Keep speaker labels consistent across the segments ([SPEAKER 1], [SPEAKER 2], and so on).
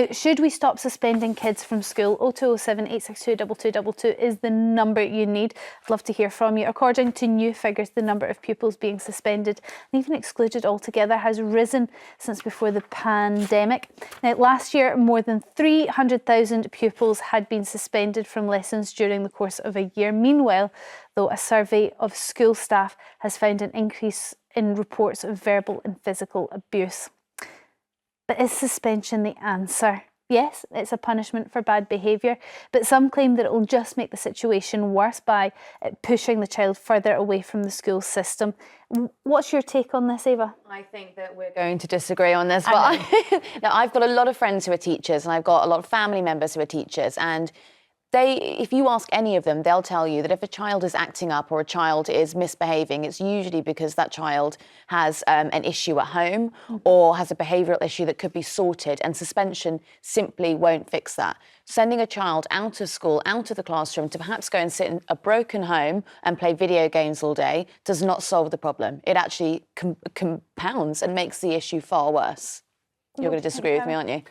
[SPEAKER 1] Now, should we stop suspending kids from school? 0207 862 2222 is the number you need. I'd love to hear from you. According to new figures, the number of pupils being suspended and even excluded altogether has risen since before the pandemic. Now, last year, more than 300,000 pupils had been suspended from lessons during the course of a year. Meanwhile, though, a survey of school staff has found an increase in reports of verbal and physical abuse. But is suspension the answer? Yes, it's a punishment for bad behaviour, but some claim that it will just make the situation worse by pushing the child further away from the school system. What's your take on this, Ava?
[SPEAKER 2] I think that we're going to disagree on this. But now, I've got a lot of friends who are teachers, and I've got a lot of family members who are teachers, and if you ask any of them, they'll tell you that if a child is acting up or a child is misbehaving, it's usually because that child has an issue at home or has a behavioural issue that could be sorted, and suspension simply won't fix that. Sending a child out of school, out of the classroom to perhaps go and sit in a broken home and play video games all day does not solve the problem. It actually compounds and makes the issue far worse. You're going to disagree with me, aren't you?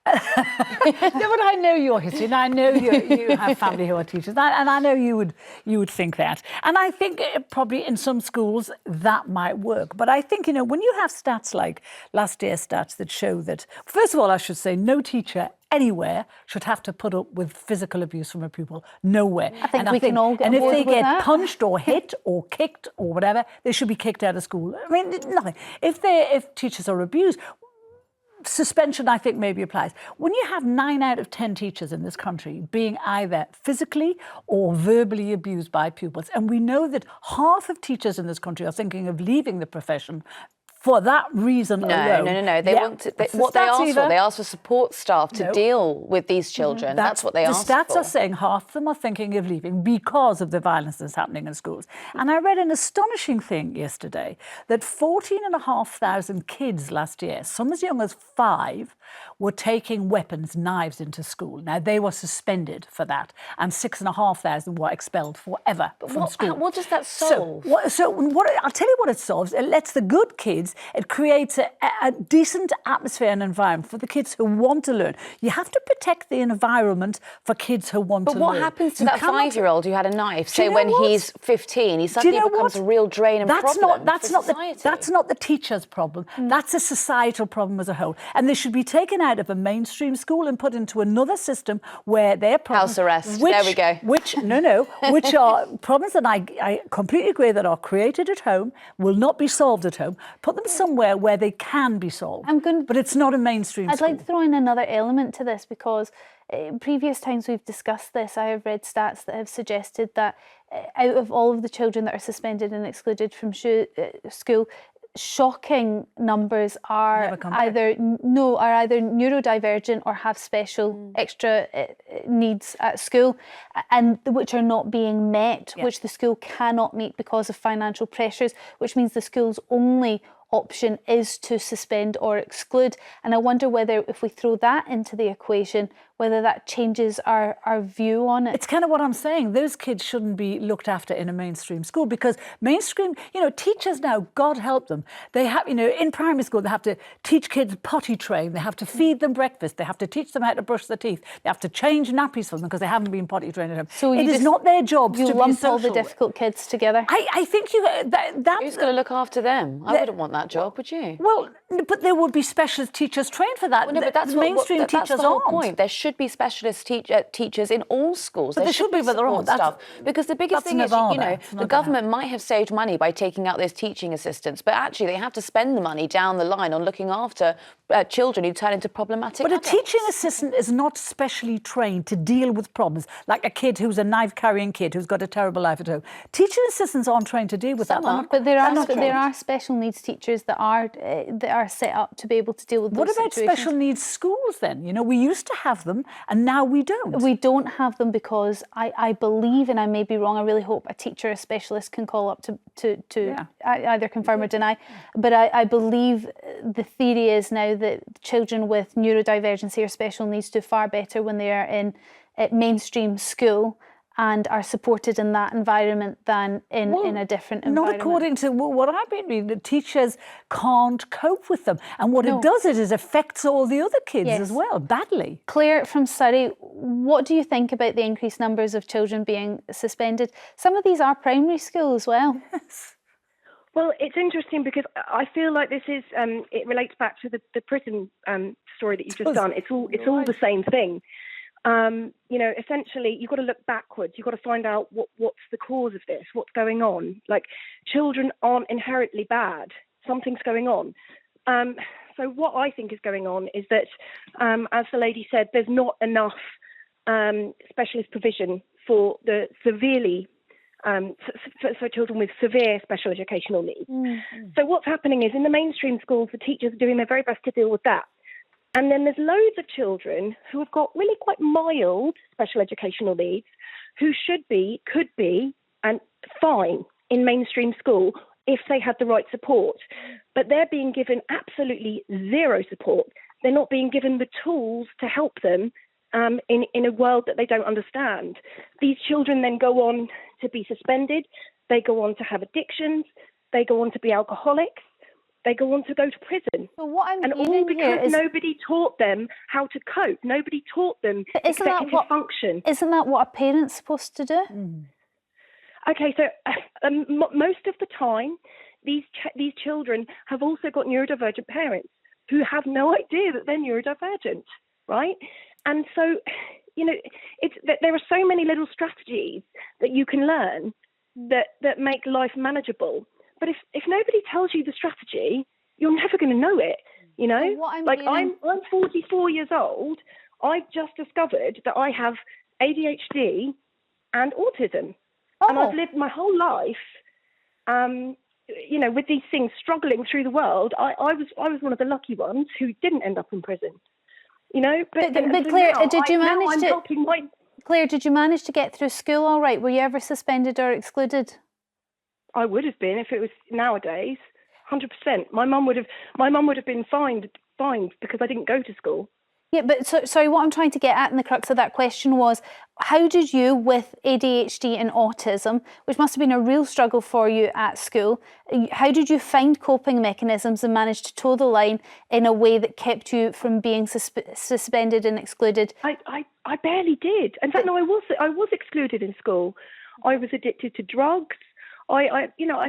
[SPEAKER 3] No, but I know your history, and I know you have family who are teachers, and I know you would think that. And I think probably in some schools that might work. But I think, when you have stats like last year's stats that show that, first of all, I should say, no teacher anywhere should have to put up with physical abuse from a pupil. Nowhere.
[SPEAKER 1] I think we can all get on board with that.
[SPEAKER 3] And if they get punched or hit or kicked or whatever, they should be kicked out of school. I mean, nothing. If teachers are abused, suspension, I think, maybe applies. When you have 9 out of 10 teachers in this country being either physically or verbally abused by pupils, and we know that half of teachers in this country are thinking of leaving the profession for that reason alone.
[SPEAKER 2] No. They want to, what they ask for support staff to deal with these children. That's what they ask for.
[SPEAKER 3] The stats are saying half of them are thinking of leaving because of the violence that's happening in schools. And I read an astonishing thing yesterday that 14,500 kids last year, some as young as 5, were taking weapons, knives into school. Now, they were suspended for that, and 6,500 were expelled forever from school.
[SPEAKER 2] What does that solve?
[SPEAKER 3] I'll tell you what it solves. It lets the good kids, it creates a decent atmosphere and environment for the kids who want to learn. You have to protect the environment for kids who want to learn.
[SPEAKER 2] But what happens to that 5-year-old who had a knife? Say when he's 15, he suddenly becomes a real drain and problem for society.
[SPEAKER 3] That's not the teacher's problem. That's a societal problem as a whole. And they should be taken out of a mainstream school and put into another system where their problems...
[SPEAKER 2] House arrest. There we go.
[SPEAKER 3] Which are problems that I completely agree that are created at home, will not be solved at home. Put them somewhere where they can be solved. But it's not a mainstream school.
[SPEAKER 1] I'd like to throw in another element to this, because in previous times we've discussed this, I have read stats that have suggested that out of all of the children that are suspended and excluded from school, shocking numbers are either neurodivergent or have special extra needs at school, and which are not being met, which the school cannot meet because of financial pressures, which means the school's only option is to suspend or exclude. And I wonder whether if we throw that into the equation, whether that changes our view on it.
[SPEAKER 3] It's kind of what I'm saying. Those kids shouldn't be looked after in a mainstream school, because mainstream, teachers now, God help them, they have, in primary school, they have to teach kids potty train, they have to feed them breakfast, they have to teach them how to brush their teeth, they have to change nappies for them because they haven't been potty trained at home. So it is not their job to be social. You lump
[SPEAKER 1] all the difficult kids together?
[SPEAKER 3] I think that's...
[SPEAKER 2] Who's going to look after them? I wouldn't want that job, would you?
[SPEAKER 3] Well, but there would be specialist teachers trained for that.
[SPEAKER 2] Well, no, but that's
[SPEAKER 3] mainstream teachers
[SPEAKER 2] that's the whole point. There should be specialist teachers in all schools.
[SPEAKER 3] But there should be, but there aren't.
[SPEAKER 2] Because the biggest thing is, the government might have saved money by taking out those teaching assistants, but actually they have to spend the money down the line on looking after children who turn into problematic adults.
[SPEAKER 3] But a teaching assistant is not specially trained to deal with problems, like a kid who's a knife-carrying kid who's got a terrible life at home. Teaching assistants aren't trained to deal with that.
[SPEAKER 1] But there are special needs teachers that are set up to be able to deal with those situations.
[SPEAKER 3] What about special needs schools then? We used to have them and now we don't.
[SPEAKER 1] We don't have them because I believe, and I may be wrong, I really hope a teacher, a specialist can call up to either confirm or deny, but I believe the theory is now that children with neurodivergency or special needs do far better when they are in mainstream school, and are supported in that environment than in a different environment.
[SPEAKER 3] Not according to what I've been reading. The teachers can't cope with them. And what it does is it affects all the other kids as well, badly.
[SPEAKER 1] Claire from Surrey, what do you think about the increased numbers of children being suspended? Some of these are primary school as well.
[SPEAKER 3] Yes.
[SPEAKER 4] Well, it's interesting because I feel like this is, it relates back to the prison story that you've just done. It's all the same thing. You know, essentially, you've got to look backwards. You've got to find out what's the cause of this, what's going on. Like, children aren't inherently bad. Something's going on. So what I think is going on is that, as the lady said, there's not enough specialist provision for the severely for children with severe special educational needs. So what's happening is in the mainstream schools, the teachers are doing their very best to deal with that. And then there's loads of children who have got really quite mild special educational needs who could be, and fine in mainstream school if they had the right support. But they're being given absolutely zero support. They're not being given the tools to help them in a world that they don't understand. These children then go on to be suspended. They go on to have addictions. They go on to be alcoholics. They go on to go to prison.
[SPEAKER 1] But what I'm
[SPEAKER 4] and all
[SPEAKER 1] hearing
[SPEAKER 4] because
[SPEAKER 1] here is
[SPEAKER 4] nobody taught them how to cope. Nobody taught them executive function.
[SPEAKER 1] Isn't that what a parent's supposed to do?
[SPEAKER 4] Okay, so most of the time, these children have also got neurodivergent parents who have no idea that they're neurodivergent, right? And so, you know, there are so many little strategies that you can learn that make life manageable. But if nobody tells you the strategy, you're never going to know it, you know? I'm 44 years old. I've just discovered that I have ADHD and autism. And I've lived my whole life, you know, with these things, struggling through the world. I was one of the lucky ones who didn't end up in prison, you know. But
[SPEAKER 1] Claire,
[SPEAKER 4] now,
[SPEAKER 1] did you manage to?
[SPEAKER 4] helping
[SPEAKER 1] Claire, did you manage to get through school all right? Were you ever suspended or excluded?
[SPEAKER 4] I would have been if it was nowadays, 100%. My mum would have been fined because I didn't go to school.
[SPEAKER 1] Yeah, but sorry, what I'm trying to get at in the crux of that question was, how did you, with ADHD and autism, which must have been a real struggle for you at school, how did you find coping mechanisms and manage to toe the line in a way that kept you from being suspended and excluded?
[SPEAKER 4] I barely did. In fact, no, I was excluded in school. I was addicted to drugs. I've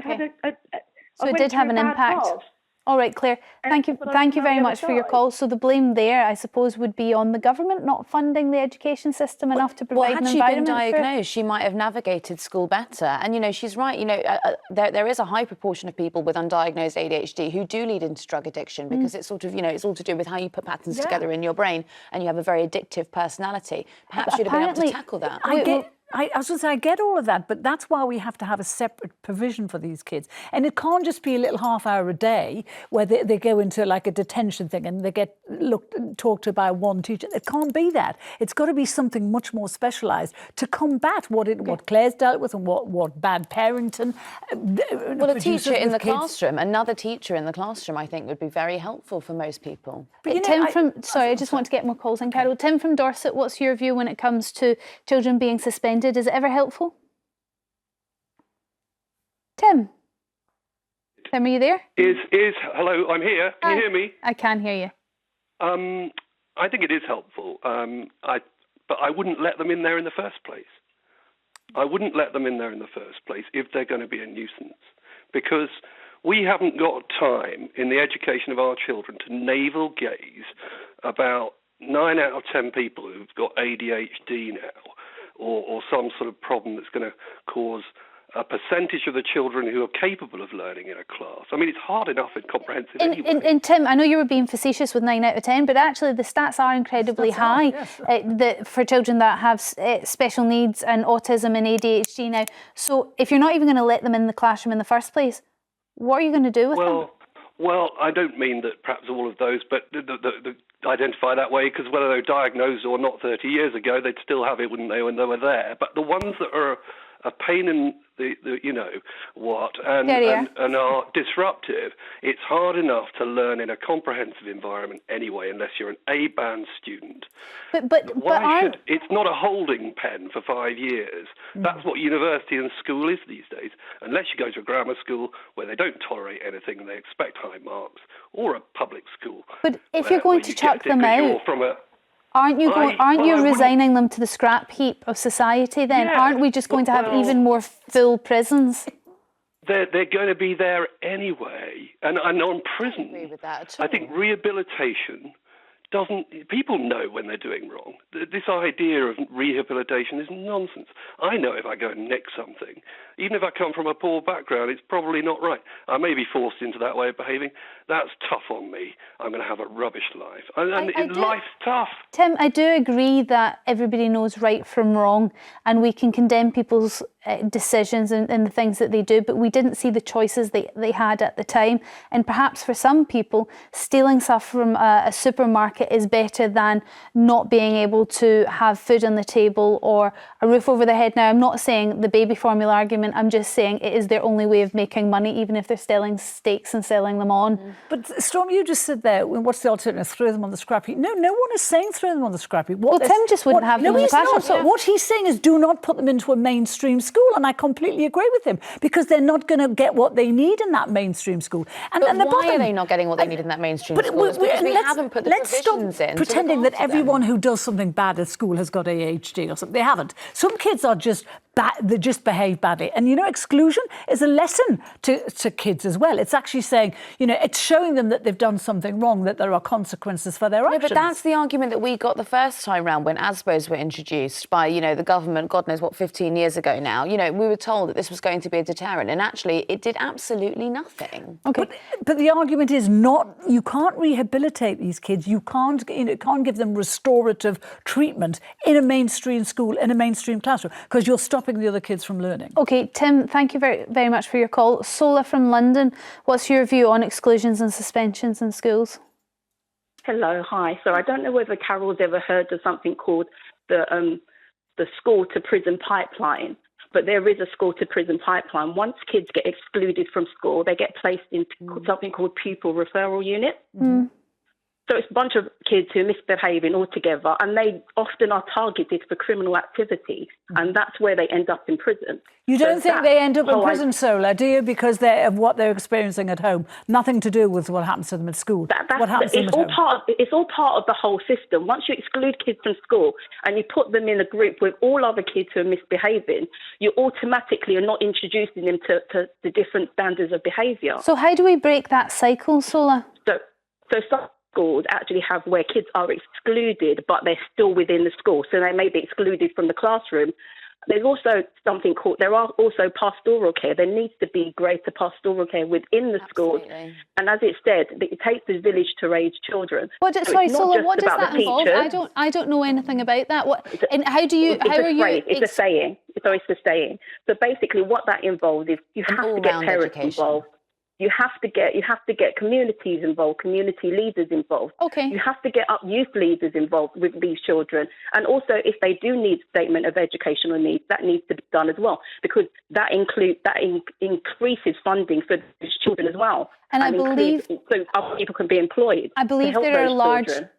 [SPEAKER 4] had a
[SPEAKER 1] so it did have an impact.
[SPEAKER 4] Past.
[SPEAKER 1] All right, Claire, thank you very much for your call. So the blame there, I suppose, would be on the government not funding the education system enough to provide an environment.
[SPEAKER 2] Had she been diagnosed, she might have navigated school better. And, you know, she's right. You know, there is a high proportion of people with undiagnosed ADHD who do lead into drug addiction because it's sort of, you know, it's all to do with how you put patterns together in your brain and you have a very addictive personality. Perhaps you'd have been able to tackle that.
[SPEAKER 3] I was going to say, I get all of that, but that's why we have to have a separate provision for these kids. And it can't just be a little half hour a day where they go into like a detention thing and they get talked to by one teacher. It can't be that. It's got to be something much more specialised to combat what Claire's dealt with and what bad parenting.
[SPEAKER 2] Well, a teacher in the classroom, another teacher in the classroom, I think would be very helpful for most people.
[SPEAKER 1] But you know, I just want to get more calls in, Carol. Tim from Dorset, what's your view when it comes to children being suspended? Is it ever helpful? Tim, are you there?
[SPEAKER 5] Hello, I'm here. Can you hear me?
[SPEAKER 1] I can hear you.
[SPEAKER 5] I think it is helpful, but I wouldn't let them in there in the first place. I wouldn't let them in there in the first place if they're going to be a nuisance, because we haven't got time in the education of our children to navel gaze about 9 out of 10 people who've got ADHD now, or some sort of problem that's going to cause a percentage of the children who are capable of learning in a class. I mean, it's hard enough in comprehensive anyway.
[SPEAKER 1] And Tim, I know you were being facetious with 9 out of 10, but actually the stats are incredibly high for children that have special needs and autism and ADHD now. So if you're not even going to let them in the classroom in the first place, what are you going to do with them?
[SPEAKER 5] Well, I don't mean that perhaps all of those, but the identify that way, because whether they were diagnosed or not 30 years ago, they'd still have it, wouldn't they, when they were there? But the ones that are a pain in the you know what, and are disruptive, it's hard enough to learn in a comprehensive environment anyway, unless you're an A-band student. It's not a holding pen for 5 years. That's what university and school is these days. Unless you go to a grammar school where they don't tolerate anything and they expect high marks, or a public school.
[SPEAKER 1] But if you're going to chuck them out, aren't you resigning them to the scrap heap of society then?
[SPEAKER 5] Yeah,
[SPEAKER 1] aren't we just going to have even more full prisons?
[SPEAKER 5] They're going to be there anyway. And on prisons,
[SPEAKER 2] I agree with that at all.
[SPEAKER 5] I think rehabilitation people know when they're doing wrong. This idea of rehabilitation is nonsense. I know if I go and nick something, even if I come from a poor background, it's probably not right. I may be forced into that way of behaving. That's tough on me. I'm going to have a rubbish life. Life's tough.
[SPEAKER 1] Tim, I do agree that everybody knows right from wrong, and we can condemn people's decisions and the things that they do, but we didn't see the choices they had at the time. And perhaps for some people, stealing stuff from a supermarket is better than not being able to have food on the table or a roof over their head. Now, I'm not saying the baby formula argument, I'm just saying it is their only way of making money, even if they're selling steaks and selling them on. But
[SPEAKER 3] Storm, you just said there, what's the alternative? Throw them on the scrap heap. No one is saying throw them on the scrap heap.
[SPEAKER 1] Well, Tim just wouldn't have them in the classroom.
[SPEAKER 3] So what he's saying is do not put them into a mainstream school, and I completely agree with him, because they're not going to get what they need in that mainstream school.
[SPEAKER 2] But why are they not getting what they need in that mainstream school? It's because we haven't put the provisions in.
[SPEAKER 3] Pretending that everyone who does something bad at school has got ADHD or something. They haven't. Some kids are just they just behave badly. And, exclusion is a lesson to kids as well. It's actually saying, it's showing them that they've done something wrong, that there are consequences for their actions.
[SPEAKER 2] But that's the argument that we got the first time round when ASBOs were introduced by, the government, God knows what, 15 years ago now. We were told that this was going to be a deterrent, and actually it did absolutely nothing.
[SPEAKER 3] Okay. But the argument is you can't rehabilitate these kids. You can't give them restorative treatment in a mainstream school, in a mainstream classroom, because you're stopping the other kids from learning.
[SPEAKER 1] Okay, Tim, thank you very, very much for your call. Sola from London, what's your view on exclusions and suspensions in schools?
[SPEAKER 6] Hello, hi. So I don't know whether Carol's ever heard of something called the school to prison pipeline, but there is a school to prison pipeline. Once kids get excluded from school, they get placed into something called pupil referral unit. So it's a bunch of kids who are misbehaving altogether, and they often are targeted for criminal activity, and that's where they end up in prison.
[SPEAKER 3] You don't think they end up in prison, Sola, do you? Because of what they're experiencing at home, nothing to do with what happens to them at school.
[SPEAKER 6] It's all part of the whole system. Once you exclude kids from school and you put them in a group with all other kids who are misbehaving, you automatically are not introducing them to the different standards of behaviour.
[SPEAKER 1] So how do we break that cycle, Sola?
[SPEAKER 6] So some schools actually have where kids are excluded, but they're still within the school. So they may be excluded from the classroom. There are also pastoral care. There needs to be greater pastoral care within the schools. And as it said, it takes the village to raise children.
[SPEAKER 1] Sorry, Sola, what does that involve? I don't know anything about that.
[SPEAKER 6] It's a saying. It's a saying. So basically what that involves is you have to get parents involved. You have to get communities involved, community leaders involved.
[SPEAKER 1] Okay.
[SPEAKER 6] You have to get youth leaders involved with these children. And also, if they do need statement of educational needs, that needs to be done as well, because that increases funding for these children as well.
[SPEAKER 1] And I believe
[SPEAKER 6] so other people can be employed.
[SPEAKER 1] I believe there are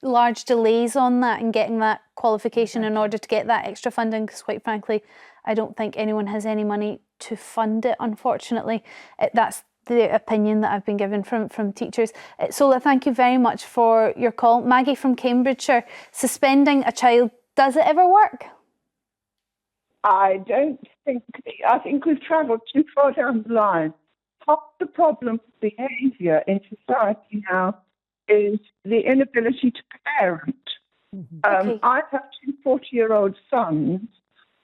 [SPEAKER 1] large delays on that and getting that qualification in order to get that extra funding, because quite frankly, I don't think anyone has any money to fund it, unfortunately. That's the opinion that I've been given from teachers. Sola, thank you very much for your call. Maggie from Cambridgeshire, suspending a child, does it ever work?
[SPEAKER 7] I think we've travelled too far down the line. Half the problem with behaviour in society now is the inability to parent. Okay. I have two 40-year-old sons.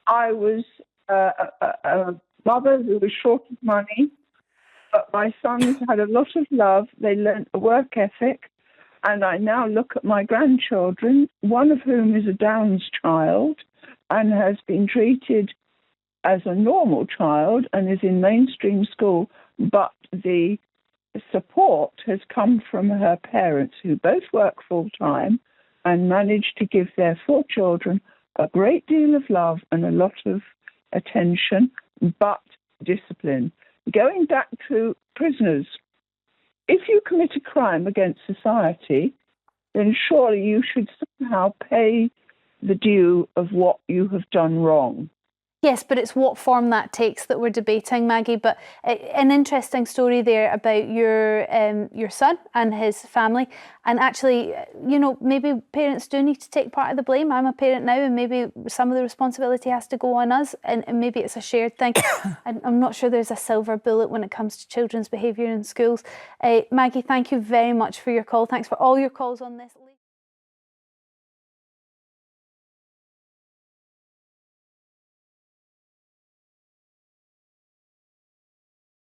[SPEAKER 7] I was a mother who was short of money, but my sons had a lot of love. They learnt a work ethic. And I now look at my grandchildren, one of whom is a Downs child and has been treated as a normal child and is in mainstream school. But the support has come from her parents, who both work full-time and manage to give their 4 children a great deal of love and a lot of attention, but discipline. Going back to prisoners, if you commit a crime against society, then surely you should somehow pay the due of what you have done wrong.
[SPEAKER 1] Yes, but it's what form that takes that we're debating, Maggie. But an interesting story there about your son and his family. And actually, you know, maybe parents do need to take part of the blame. I'm a parent now, and maybe some of the responsibility has to go on us, and maybe it's a shared thing. And I'm not sure there's a silver bullet when it comes to children's behaviour in schools. Maggie, thank you very much for your call. Thanks for all your calls on this.